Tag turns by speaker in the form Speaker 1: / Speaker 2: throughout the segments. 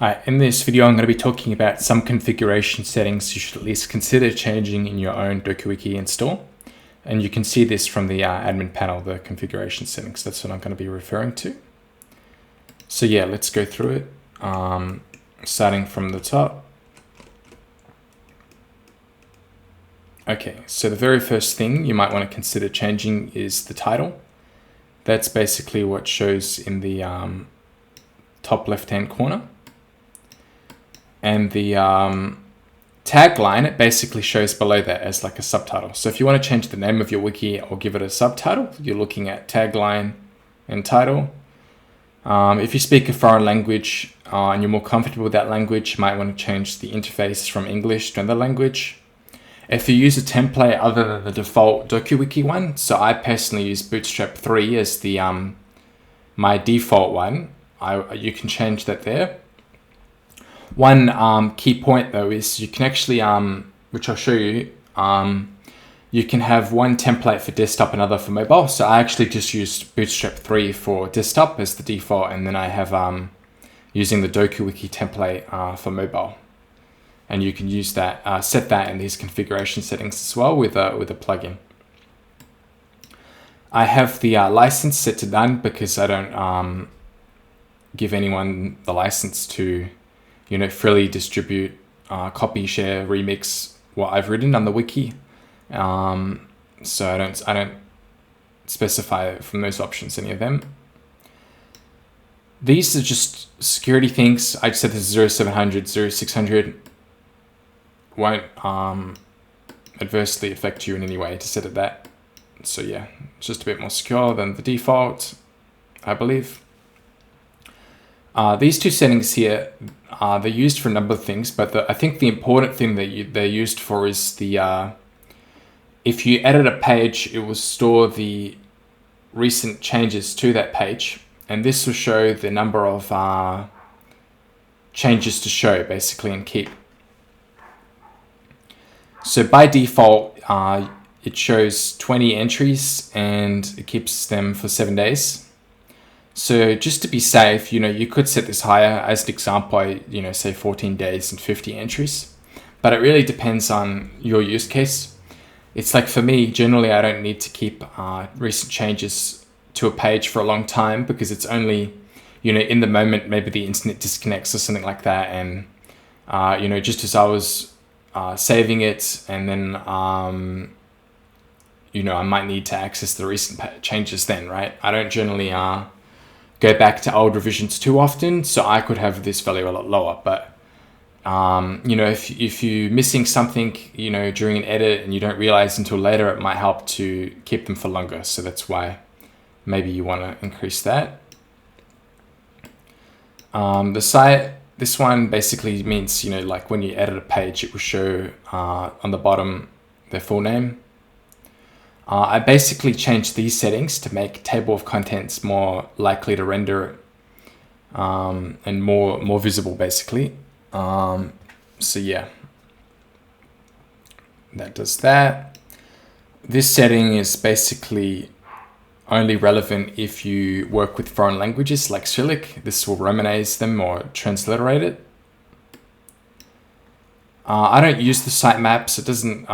Speaker 1: In this video, I'm going to be talking about some configuration settings you should at least consider changing in your own DokuWiki install. And you can see this from the admin panel, the configuration settings. That's what I'm going to be referring to. So yeah, let's go through it, starting from the top. Okay, so the very first thing you might want to consider changing is the title. That's basically what shows in the top left-hand corner. And the tagline, it basically shows below that as like a subtitle. So if you want to change the name of your wiki or give it a subtitle, you're looking at tagline and title. If you speak a foreign language and you're more comfortable with that language, you might want to change the interface from English to another language. If you use a template other than the default DokuWiki one, so I personally use Bootstrap 3 as the my default one, you can change that there. One key point though is you can actually, which I'll show you, you can have one template for desktop and another for mobile. So I actually just used Bootstrap 3 for desktop as the default, and then I have using the DokuWiki template for mobile. And you can use that, set that in these configuration settings as well with a plugin. I have the license set to none because I don't give anyone the license to freely distribute, copy, share, remix what I've written on the wiki. So I don't specify from those options any of them. These are just security things. I just set this 0700, 0600. Won't adversely affect you in any way to set it that. So yeah, it's just a bit more secure than the default, I believe. These two settings here, they're used for a number of things, but I think the important thing that they're used for is the if you edit a page, it will store the recent changes to that page, and this will show the number of changes to show basically and keep. So by default, it shows 20 entries and it keeps them for 7 days. So just to be safe, you could set this higher. As an example, I say 14 days and 50 entries, but it really depends on your use case. It's like for me, generally, I don't need to keep recent changes to a page for a long time because it's only, in the moment, maybe the internet disconnects or something like that. And, just as I was saving it, and then, I might need to access the recent changes then, right? I don't generally go back to old revisions too often, so I could have this value a lot lower. But, if you're missing something, during an edit and you don't realize until later, it might help to keep them for longer. So that's why maybe you want to increase that. The site, this one basically means, like when you edit a page, it will show on the bottom their full name. I basically changed these settings to make table of contents more likely to render and more visible basically. So yeah, that does that. This setting is basically only relevant if you work with foreign languages like Cyrillic. This will Romanize them or transliterate it. I don't use the sitemaps. It doesn't.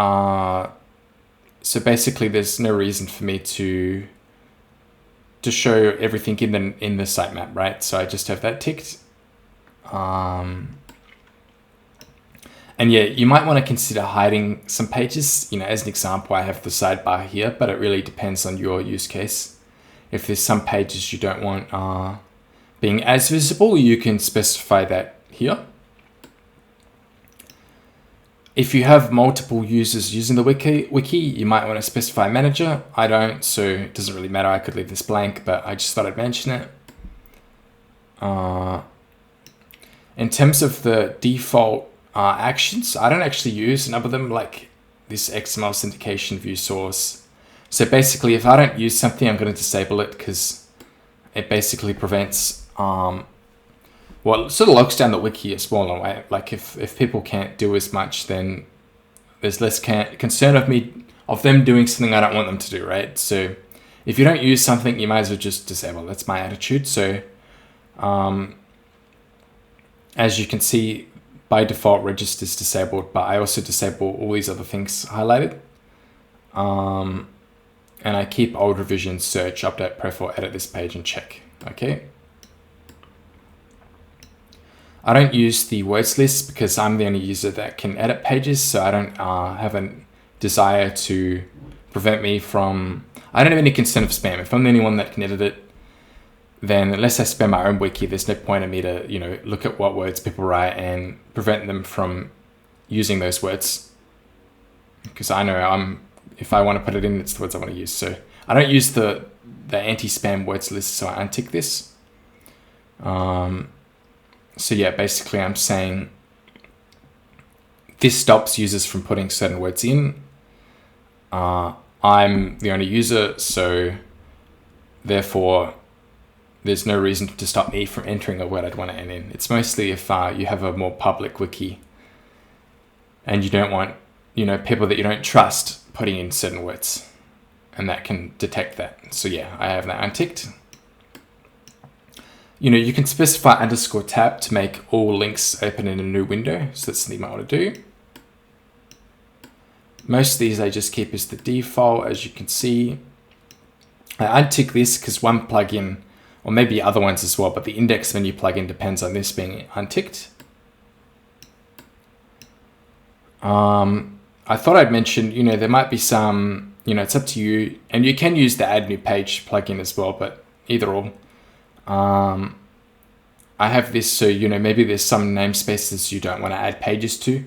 Speaker 1: So basically, there's no reason for me to show everything in the sitemap, right? So I just have that ticked. And yeah, you might want to consider hiding some pages. As an example, I have the sidebar here, but it really depends on your use case. If there's some pages you don't want being as visible, you can specify that here. If you have multiple users using the wiki, you might want to specify manager. I don't, so it doesn't really matter. I could leave this blank, but I just thought I'd mention it. In terms of the default actions, I don't actually use a number of them, like this XML syndication view source. So basically, if I don't use something, I'm going to disable it because it basically prevents, it sort of locks down the wiki a smaller way. Like if people can't do as much, then there's less concern of them doing something I don't want them to do, right? So if you don't use something, you might as well just disable. That's my attitude. So, as you can see, by default registers disabled, but I also disable all these other things highlighted. And I keep old revisions, search, update profile, edit this page, and check. Okay. I don't use the words list because I'm the only user that can edit pages, so I don't have a desire to prevent me from... I don't have any concern of spam. If I'm the only one that can edit it, then unless I spam my own wiki, there's no point in me to, look at what words people write and prevent them from using those words. Because I know if I want to put it in, it's the words I want to use. So I don't use the anti-spam words list, so I untick this. So yeah, basically I'm saying this stops users from putting certain words in. I'm the only user, so therefore there's no reason to stop me from entering a word I'd want to enter in. It's mostly if you have a more public wiki and you don't want, people that you don't trust putting in certain words, and that can detect that. So yeah, I have that unticked. You can specify _tab to make all links open in a new window. So that's something you might want to do. Most of these I just keep as the default, as you can see. I untick this because one plugin, or maybe other ones as well, but the index menu plugin depends on this being unticked. I thought I'd mention, there might be some, it's up to you, and you can use the add new page plugin as well, but either or. I have this, so maybe there's some namespaces you don't want to add pages to,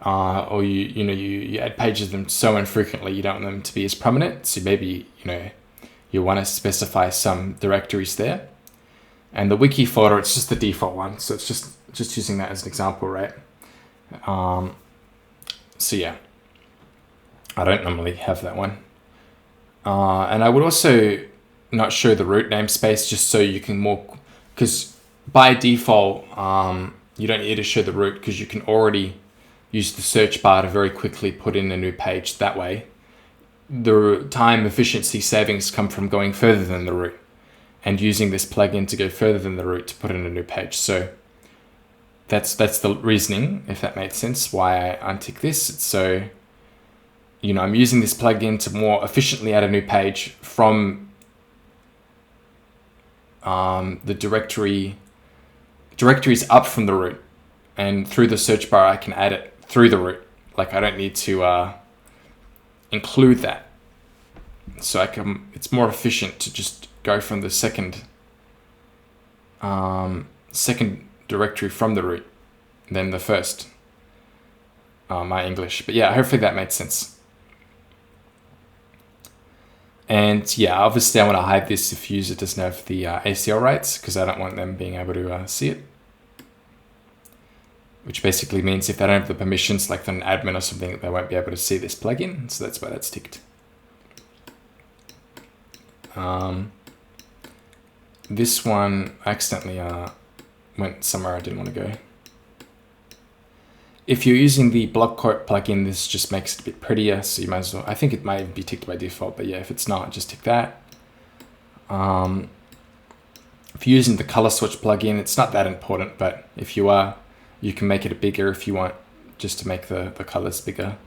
Speaker 1: or you add pages to them so infrequently you don't want them to be as prominent. So maybe you want to specify some directories there, and the wiki folder, it's just the default one, so it's just using that as an example, right? So yeah, I don't normally have that one, and I would also not show the root namespace just so you can because by default, you don't need to show the root because you can already use the search bar to very quickly put in a new page that way. The time efficiency savings come from going further than the root and using this plugin to go further than the root to put in a new page. So that's the reasoning, if that makes sense, why I untick this. So, I'm using this plugin to more efficiently add a new page from the directories up from the root, and through the search bar I can add it through the root. Like I don't need to include that, so it's more efficient to just go from the second directory from the root than the first. My English, but yeah, hopefully that made sense. And yeah, obviously I want to hide this if user doesn't have the ACL rights, because I don't want them being able to see it. Which basically means if they don't have the permissions, like an admin or something, they won't be able to see this plugin. So that's why that's ticked. This one accidentally went somewhere I didn't want to go. If you're using the block quote plugin, this just makes it a bit prettier, so you might as well, I think it might be ticked by default, but yeah, if it's not, just tick that. If you're using the color swatch plugin, it's not that important, but if you are, you can make it bigger if you want, just to make the colors bigger.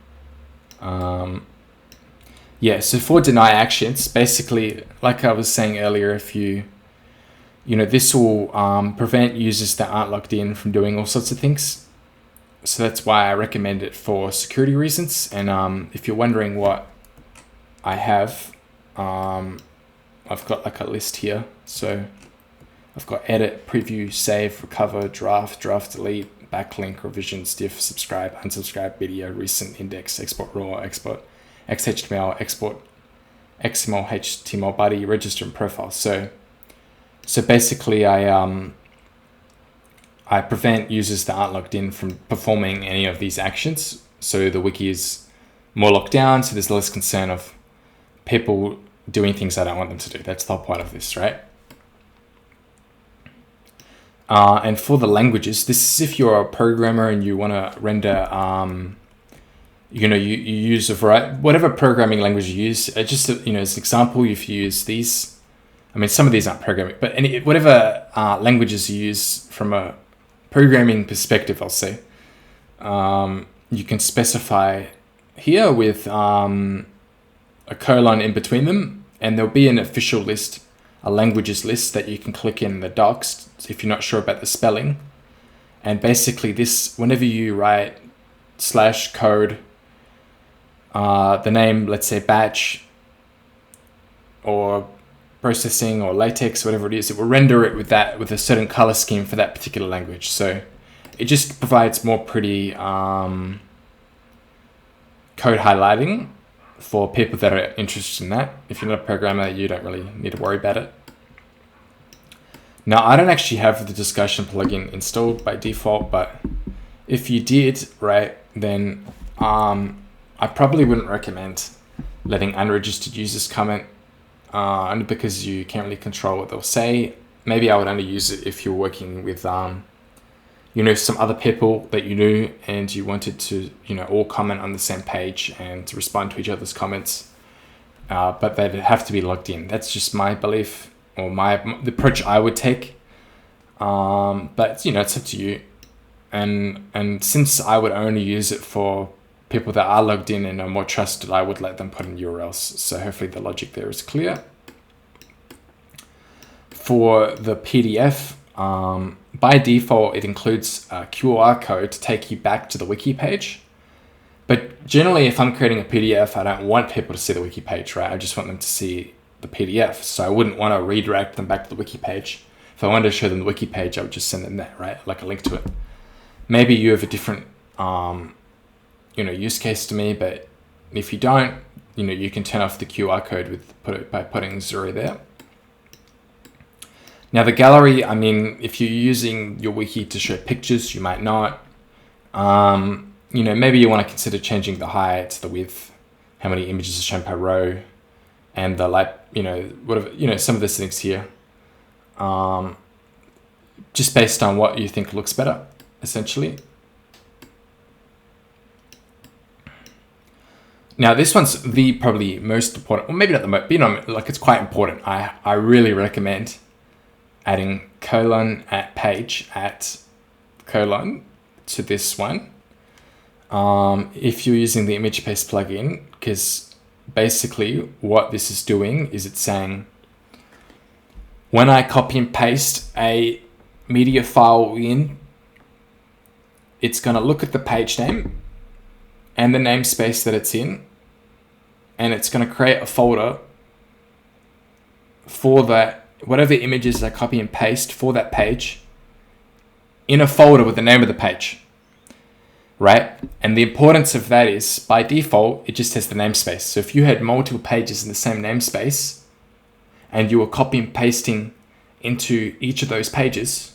Speaker 1: Yeah, so for deny actions, basically, like I was saying earlier, if this will prevent users that aren't logged in from doing all sorts of things. So that's why I recommend it for security reasons. And if you're wondering what I have, I've got like a list here. So I've got edit, preview, save, recover, draft, delete, backlink, revisions, diff, subscribe, unsubscribe, video, recent, index, export raw, export XHTML, export XML, HTML body, register and profile. So basically I prevent users that aren't logged in from performing any of these actions. So the wiki is more locked down, so there's less concern of people doing things I don't want them to do. That's the whole point of this, right? And for the languages, this is if you're a programmer and you want to render, you use a variety, whatever programming language you use. Just as an example, if you use these, I mean, some of these aren't programming, but whatever languages you use from a programming perspective, I'll say, you can specify here with a colon in between them, and there'll be an official list, a languages list that you can click in the docs if you're not sure about the spelling. And basically this, whenever you write /code, the name, let's say batch or processing or latex, whatever it is, it will render it with that, with a certain color scheme for that particular language. So it just provides more pretty code highlighting for people that are interested in that. If you're not a programmer, you don't really need to worry about it. Now, I don't actually have the discussion plugin installed by default, but if you did, right, then I probably wouldn't recommend letting unregistered users comment, only because you can't really control what they'll say. Maybe I would only use it if you're working with, you know, some other people that you knew and you wanted to, you know, all comment on the same page and to respond to each other's comments, but they'd have to be logged in. That's just my belief, or the approach I would take. But, you know, it's up to you. And since I would only use it for people that are logged in and are more trusted, I would let them put in URLs. So hopefully the logic there is clear. For the PDF, by default, it includes a QR code to take you back to the wiki page. But generally, if I'm creating a PDF, I don't want people to see the wiki page, right? I just want them to see the PDF. So I wouldn't want to redirect them back to the wiki page. If I wanted to show them the wiki page, I would just send them that, right? Like a link to it. Maybe you have a different, you know, use case to me, but if you don't, you know, you can turn off the QR code by putting 0 there. Now the gallery, I mean, if you're using your wiki to show pictures, you might not. You know, maybe you want to consider changing the height, the width, how many images are shown per row, and the light, you know, whatever, you know, some of these things here. Just based on what you think looks better, essentially. Now this one's the probably most important, or maybe not the most, but you know, like it's quite important. I really recommend adding colon at page at colon to this one. If you're using the image paste plugin, because basically what this is doing is it's saying, when I copy and paste a media file in, it's going to look at the page name and the namespace that it's in, and it's going to create a folder for that, whatever images I copy and paste for that page, in a folder with the name of the page, right? And the importance of that is, by default, it just has the namespace. So if you had multiple pages in the same namespace and you were copy and pasting into each of those pages,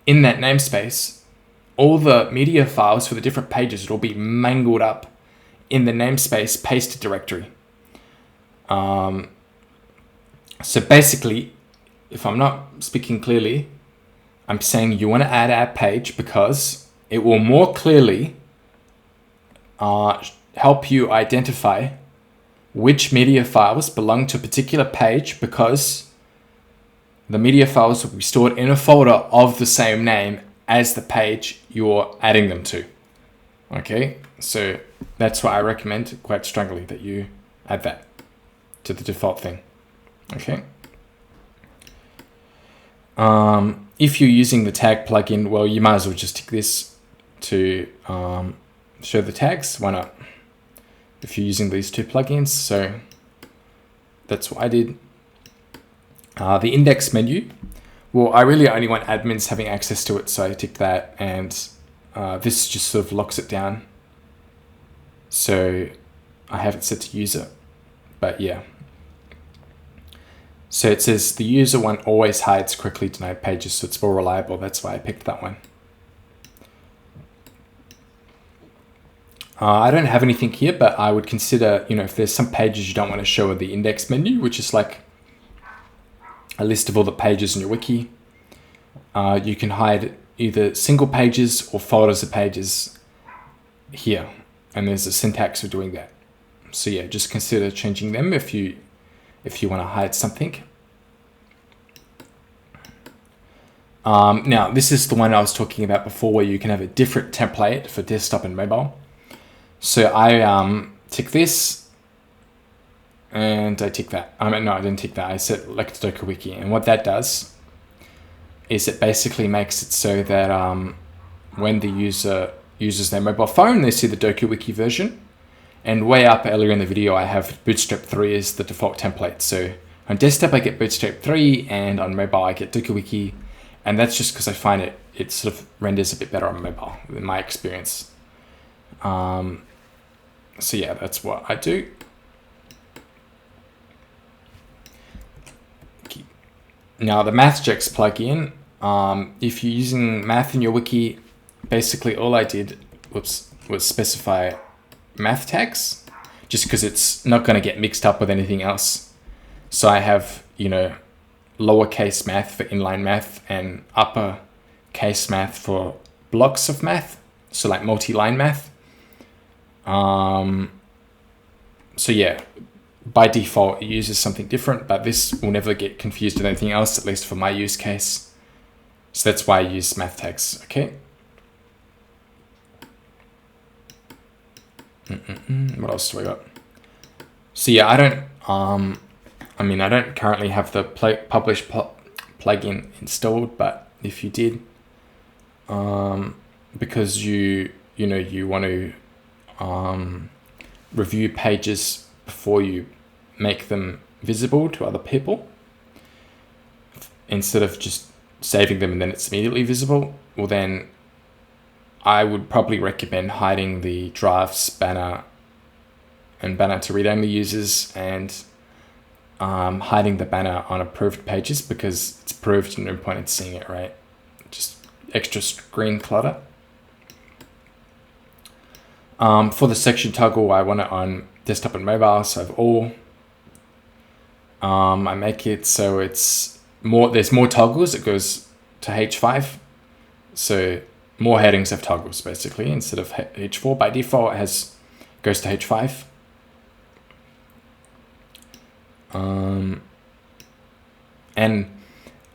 Speaker 1: in that namespace, all the media files for the different pages will be mangled up in the namespace pasted directory. So basically, if I'm not speaking clearly, I'm saying you want to add our page because it will more clearly help you identify which media files belong to a particular page, because the media files will be stored in a folder of the same name as the page you're adding them to. Okay, so that's why I recommend quite strongly that you add that to the default thing. Okay. If you're using the tag plugin, well, you might as well just tick this to show the tags. Why not? If you're using these two plugins, so that's what I did. The index menu, well, I really only want admins having access to it, so I tick that, and this just sort of locks it down. So I have it set to user, but yeah. So it says the user one always hides correctly denied pages, so it's more reliable. That's why I picked that one. I don't have anything here, but I would consider, you know, if there's some pages you don't want to show in the index menu, which is like a list of all the pages in your wiki, you can hide either single pages or folders of pages here. And there's a syntax for doing that. So yeah, just consider changing them if you want to hide something. Now, this is the one I was talking about before where you can have a different template for desktop and mobile. So I tick this and I tick that. No, I didn't tick that. I select DokuWiki. And what that does is it basically makes it so that when the user uses their mobile phone, they see the DokuWiki version. And way up earlier in the video, I have Bootstrap 3 as the default template. So on desktop, I get Bootstrap 3, and on mobile, I get DokuWiki. And that's just because I find it sort of renders a bit better on mobile, in my experience. So yeah, that's what I do. Now the MathJax plugin, if you're using math in your wiki, basically all I did was specify math tags, just because it's not going to get mixed up with anything else. So I have, lowercase math for inline math and uppercase math for blocks of math, so like multi-line math. So yeah, by default, it uses something different, but this will never get confused with anything else, at least for my use case. So that's why I use math tags, okay? What else do I got? So yeah, I don't currently have the publish plugin installed, but if you did, because you want to review pages before you make them visible to other people, instead of just saving them and then it's immediately visible, well then I would probably recommend hiding the drafts banner and banner to read-only users, and hiding the banner on approved pages, because it's approved and no point in seeing it, right? Just extra screen clutter. For the section toggle, I want it on desktop and mobile, so I have all. I make it so it's there's more toggles, it goes to H5. So more headings have toggles basically, instead of H4 by default goes to H5. And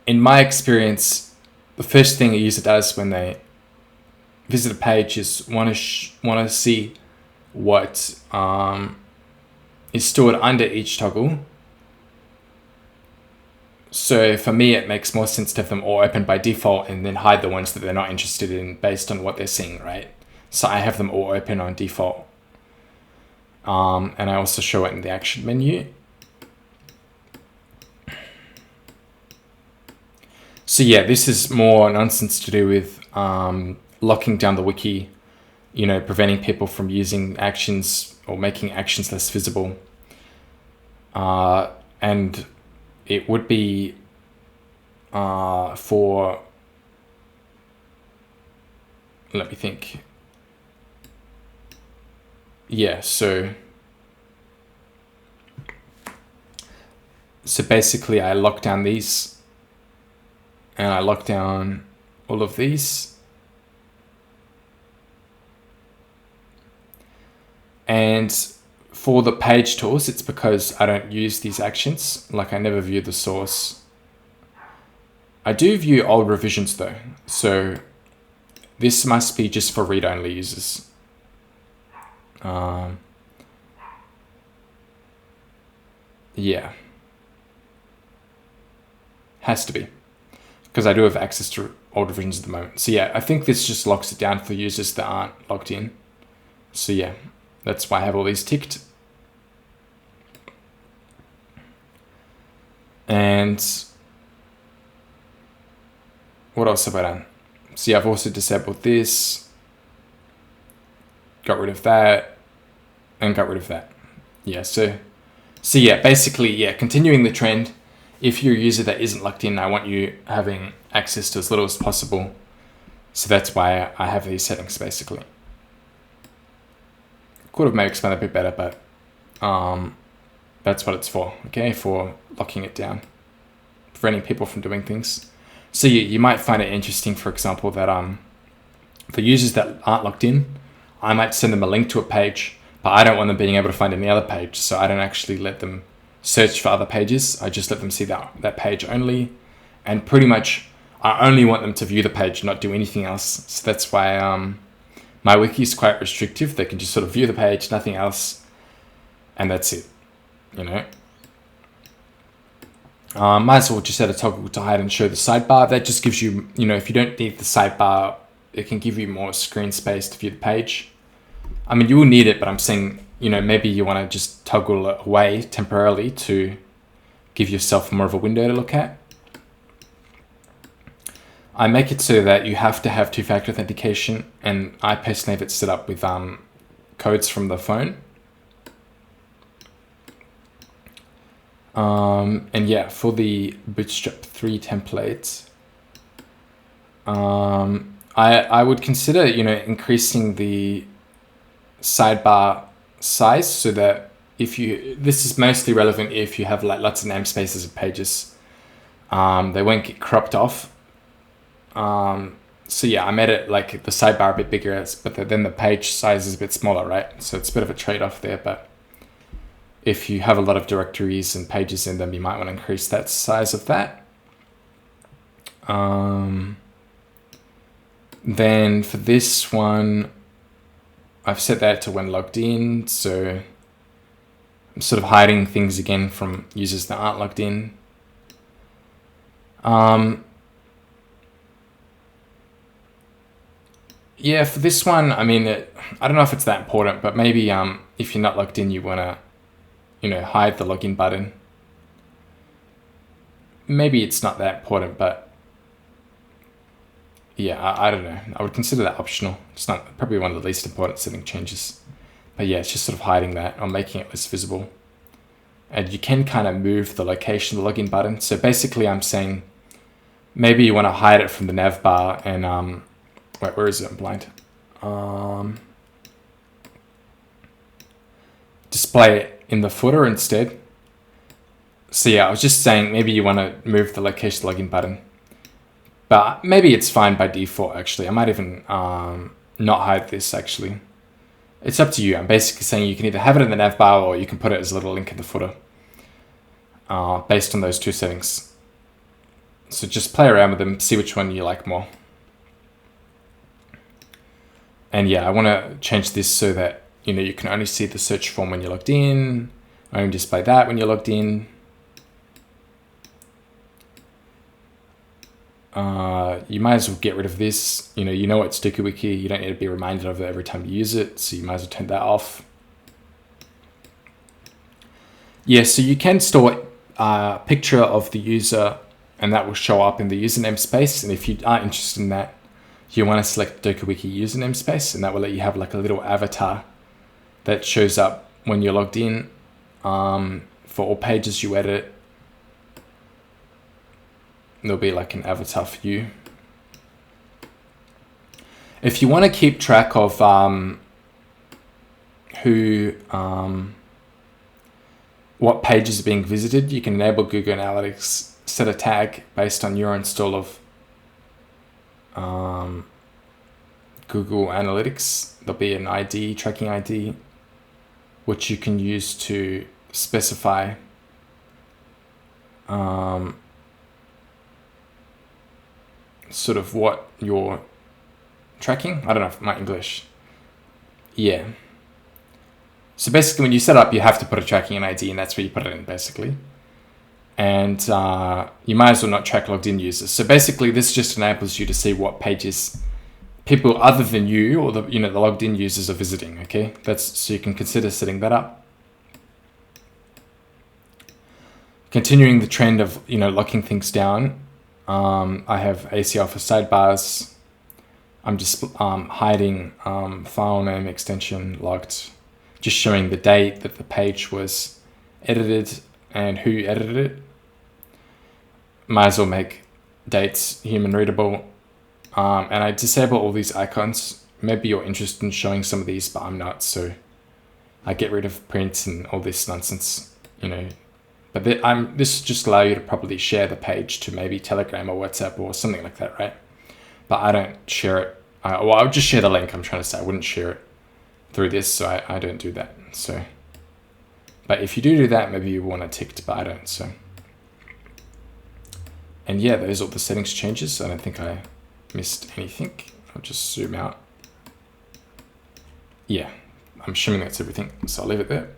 Speaker 1: in my experience, the first thing a user does when they visit a page is want to see what is stored under each toggle. So for me, it makes more sense to have them all open by default and then hide the ones that they're not interested in based on what they're seeing, right? So I have them all open on default. And I also show it in the action menu. So yeah, this is more nonsense to do with locking down the wiki, preventing people from using actions or making actions less visible. And it would be for, let me think. Yeah, so basically I lock down these, and I lock down all of these. And for the page tools, it's because I don't use these actions. Like I never view the source. I do view old revisions though. So this must be just for read-only users. Yeah. Has to be, because I do have access to old revisions at the moment. So yeah, I think this just locks it down for users that aren't logged in. So yeah, that's why I have all these ticked. And what else have I done? So yeah, I've also disabled this, got rid of that, and got rid of that. Yeah, so yeah, basically, yeah, continuing the trend. If you're a user that isn't logged in, I want you having access to as little as possible. So that's why I have these settings, basically. Could have maybe explained a bit better, but that's what it's for, okay? For locking it down, preventing people from doing things. So you might find it interesting, for example, that for users that aren't logged in, I might send them a link to a page, but I don't want them being able to find any other page. So I don't actually let them search for other pages. I just let them see that page only. And pretty much I only want them to view the page, not do anything else. So that's why my wiki is quite restrictive. They can just sort of view the page, nothing else, and that's it, you know. Might as well just add a toggle to hide and show the sidebar. That just gives you, you know, if you don't need the sidebar, it can give you more screen space to view the page. I mean, you will need it, but I'm saying, you know, maybe you want to just toggle it away temporarily to give yourself more of a window to look at. I make it so that you have to have two-factor authentication, and I personally have it set up with codes from the phone. And yeah, for the Bootstrap 3 template, I would consider, you know, increasing the sidebar size so that if you, this is mostly relevant if you have like lots of namespaces of pages, they won't get cropped off. So yeah, I made it like the sidebar a bit bigger, but then the page size is a bit smaller, right? So it's a bit of a trade-off there, but if you have a lot of directories and pages in them, you might want to increase that size of that. Then for this one, I've set that to when logged in. So I'm sort of hiding things again from users that aren't logged in. Yeah, for this one, I mean, I don't know if it's that important, but maybe if you're not logged in, you want to, you know, hide the login button. Maybe it's not that important, but yeah, I don't know. I would consider that optional. It's not probably one of the least important setting changes. But yeah, it's just sort of hiding that or making it less visible. And you can kind of move the location of the login button. So basically I'm saying maybe you want to hide it from the nav bar and wait, where is it? I'm blind. Display it in the footer instead. So yeah, I was just saying maybe you want to move the location login button, but maybe it's fine by default actually. I might even not hide this actually. It's up to you. I'm basically saying you can either have it in the nav bar or you can put it as a little link in the footer based on those two settings. So just play around with them, see which one you like more. And yeah, I want to change this so that, you know, you can only see the search form when you're logged in, only display that when you're logged in. You might as well get rid of this. You know it's DokuWiki. You don't need to be reminded of it every time you use it, so you might as well turn that off. Yeah, so you can store a picture of the user, and that will show up in the username space. And if you are interested in that, you want to select DokuWiki username space, and that will let you have like a little avatar that shows up when you're logged in for all pages you edit. There'll be like an avatar for you. If you want to keep track of what pages are being visited, you can enable Google Analytics, set a tag based on your install of Google Analytics. There'll be an ID, tracking ID, which you can use to specify sort of what you're tracking. I don't know if my English. Yeah. So basically when you set up, you have to put a tracking ID, and that's where you put it in basically. And you might as well not track logged in users. So basically this just enables you to see what pages people other than you or the logged in users are visiting. Okay, so you can consider setting that up. Continuing the trend of locking things down. I have ACL for sidebars. I'm just hiding file name extension locked, just showing the date that the page was edited and who edited it. Might as well make dates human readable. And I disable all these icons. Maybe you're interested in showing some of these, but I'm not. So I get rid of print and all this nonsense, But this just allow you to properly share the page to maybe Telegram or WhatsApp or something like that, right? But I don't share it. I would just share the link. I'm trying to say I wouldn't share it through this, so I don't do that. So, but if you do that, maybe you want it ticked, but I don't. So, And yeah, those are the settings changes. I don't think I missed anything. I'll just zoom out. Yeah, I'm assuming that's everything, so I'll leave it there.